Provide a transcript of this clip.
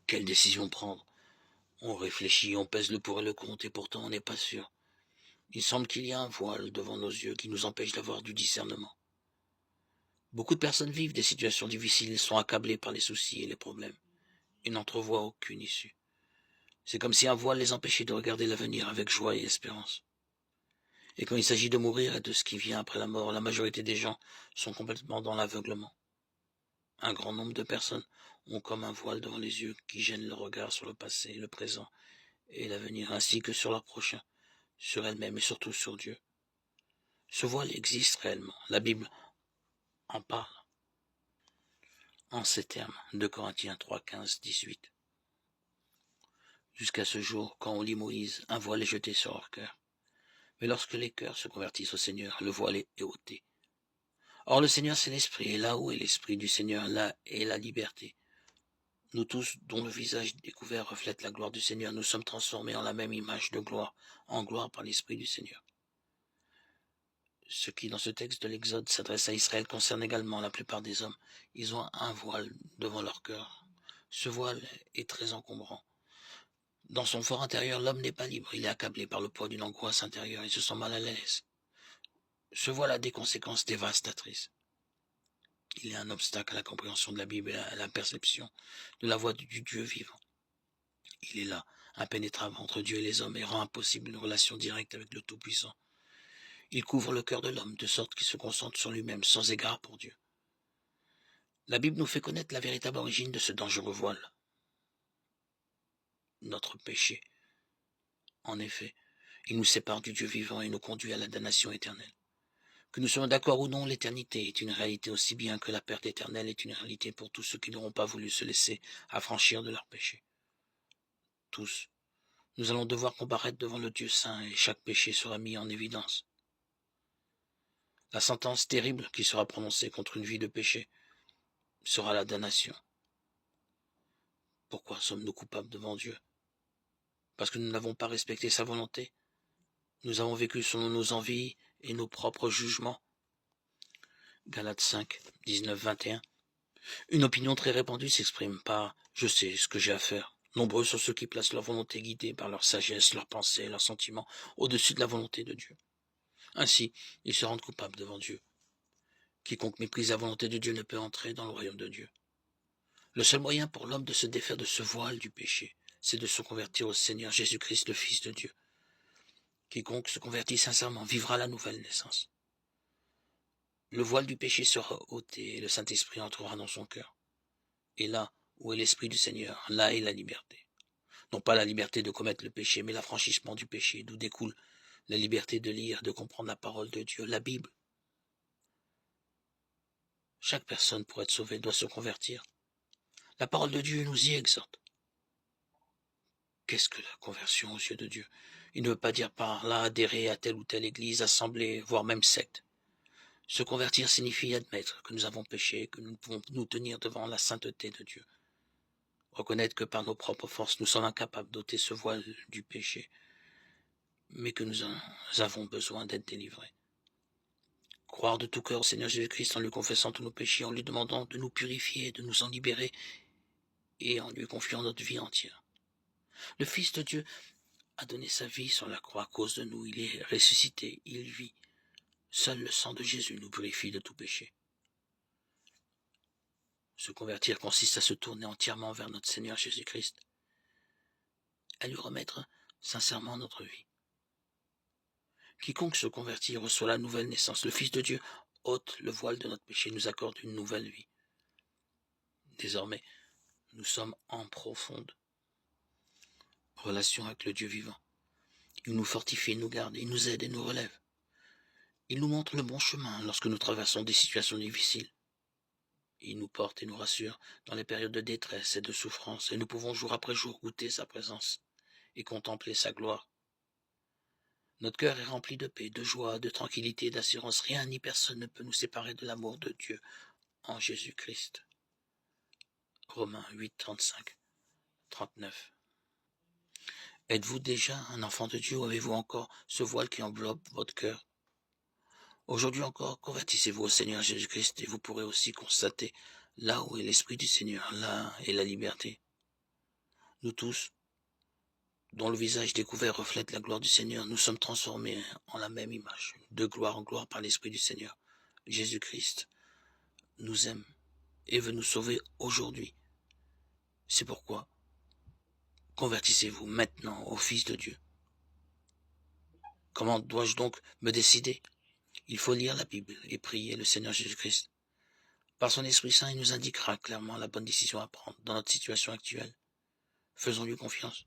Quelle décision prendre? On réfléchit, on pèse le pour et le contre, et pourtant on n'est pas sûr. Il semble qu'il y a un voile devant nos yeux qui nous empêche d'avoir du discernement. Beaucoup de personnes vivent des situations difficiles et sont accablées par les soucis et les problèmes. Ils n'entrevoient aucune issue. C'est comme si un voile les empêchait de regarder l'avenir avec joie et espérance. Et quand il s'agit de mourir et de ce qui vient après la mort, la majorité des gens sont complètement dans l'aveuglement. Un grand nombre de personnes ont comme un voile devant les yeux qui gêne le regard sur le passé, le présent et l'avenir, ainsi que sur leur prochain, sur elles-mêmes et surtout sur Dieu. Ce voile existe réellement. La Bible en parle en ces termes. 2 Corinthiens 3, 15, 18. Jusqu'à ce jour, quand on lit Moïse, un voile est jeté sur leur cœur. Mais lorsque les cœurs se convertissent au Seigneur, le voile est ôté. Or le Seigneur c'est l'Esprit, et là où est l'Esprit du Seigneur, là est la liberté. Nous tous, dont le visage découvert reflète la gloire du Seigneur, nous sommes transformés en la même image de gloire, en gloire par l'Esprit du Seigneur. Ce qui, dans ce texte de l'Exode, s'adresse à Israël concerne également la plupart des hommes. Ils ont un voile devant leur cœur. Ce voile est très encombrant. Dans son fort intérieur, l'homme n'est pas libre. Il est accablé par le poids d'une angoisse intérieure. Il se sent mal à l'aise. Ce voile a des conséquences dévastatrices. Il est un obstacle à la compréhension de la Bible et à la perception de la voix du Dieu vivant. Il est là, impénétrable entre Dieu et les hommes, et rend impossible une relation directe avec le Tout-Puissant. Il couvre le cœur de l'homme, de sorte qu'il se concentre sur lui-même, sans égard pour Dieu. La Bible nous fait connaître la véritable origine de ce dangereux voile. Notre péché. En effet, il nous sépare du Dieu vivant et nous conduit à la damnation éternelle. Que nous soyons d'accord ou non, l'éternité est une réalité aussi bien que la perte éternelle est une réalité pour tous ceux qui n'auront pas voulu se laisser affranchir de leur péché. Tous. Nous allons devoir comparaître devant le Dieu saint et chaque péché sera mis en évidence. La sentence terrible qui sera prononcée contre une vie de péché sera la damnation. Pourquoi sommes-nous coupables devant Dieu? Parce que nous n'avons pas respecté sa volonté. Nous avons vécu selon nos envies et nos propres jugements. Galates 5, 19, 21. Une opinion très répandue s'exprime par « je sais ce que j'ai à faire ». Nombreux sont ceux qui placent leur volonté guidée par leur sagesse, leurs pensées, leurs sentiments au-dessus de la volonté de Dieu. Ainsi, ils se rendent coupables devant Dieu. Quiconque méprise la volonté de Dieu ne peut entrer dans le royaume de Dieu. Le seul moyen pour l'homme de se défaire de ce voile du péché, c'est de se convertir au Seigneur Jésus-Christ, le Fils de Dieu. Quiconque se convertit sincèrement vivra la nouvelle naissance. Le voile du péché sera ôté et le Saint-Esprit entrera dans son cœur. Et là où est l'Esprit du Seigneur, là est la liberté. Non pas la liberté de commettre le péché, mais l'affranchissement du péché, d'où découle la liberté de lire, de comprendre la parole de Dieu, la Bible. Chaque personne, pour être sauvée, doit se convertir. La parole de Dieu nous y exhorte. Qu'est-ce que la conversion aux yeux de Dieu? Il ne veut pas dire par là adhérer à telle ou telle église, assemblée, voire même secte. Se convertir signifie admettre que nous avons péché, que nous ne pouvons nous tenir devant la sainteté de Dieu. Reconnaître que par nos propres forces, nous sommes incapables d'ôter ce voile du péché, mais que nous avons besoin d'être délivrés. Croire de tout cœur au Seigneur Jésus-Christ en lui confessant tous nos péchés, en lui demandant de nous purifier, de nous en libérer, et en lui confiant notre vie entière. Le Fils de Dieu a donné sa vie sur la croix à cause de nous. Il est ressuscité, il vit. Seul le sang de Jésus nous purifie de tout péché. Se convertir consiste à se tourner entièrement vers notre Seigneur Jésus-Christ, à lui remettre sincèrement notre vie. Quiconque se convertit reçoit la nouvelle naissance. Le Fils de Dieu ôte le voile de notre péché, nous accorde une nouvelle vie. Désormais, nous sommes en profonde relation avec le Dieu vivant. Il nous fortifie, il nous garde, il nous aide et nous relève. Il nous montre le bon chemin lorsque nous traversons des situations difficiles. Il nous porte et nous rassure dans les périodes de détresse et de souffrance, et nous pouvons jour après jour goûter sa présence et contempler sa gloire. Notre cœur est rempli de paix, de joie, de tranquillité, d'assurance. Rien ni personne ne peut nous séparer de l'amour de Dieu en Jésus-Christ. Romains 8, 35, 39. Êtes-vous déjà un enfant de Dieu ou avez-vous encore ce voile qui enveloppe votre cœur? Aujourd'hui encore, convertissez-vous au Seigneur Jésus-Christ et vous pourrez aussi constater là où est l'Esprit du Seigneur, là est la liberté. Nous tous, dont le visage découvert reflète la gloire du Seigneur, nous sommes transformés en la même image, de gloire en gloire par l'Esprit du Seigneur. Jésus-Christ nous aime et veut nous sauver aujourd'hui. C'est pourquoi convertissez-vous maintenant au Fils de Dieu. Comment dois-je donc me décider? Il faut lire la Bible et prier le Seigneur Jésus-Christ. Par son Esprit Saint, il nous indiquera clairement la bonne décision à prendre dans notre situation actuelle. Faisons-lui confiance.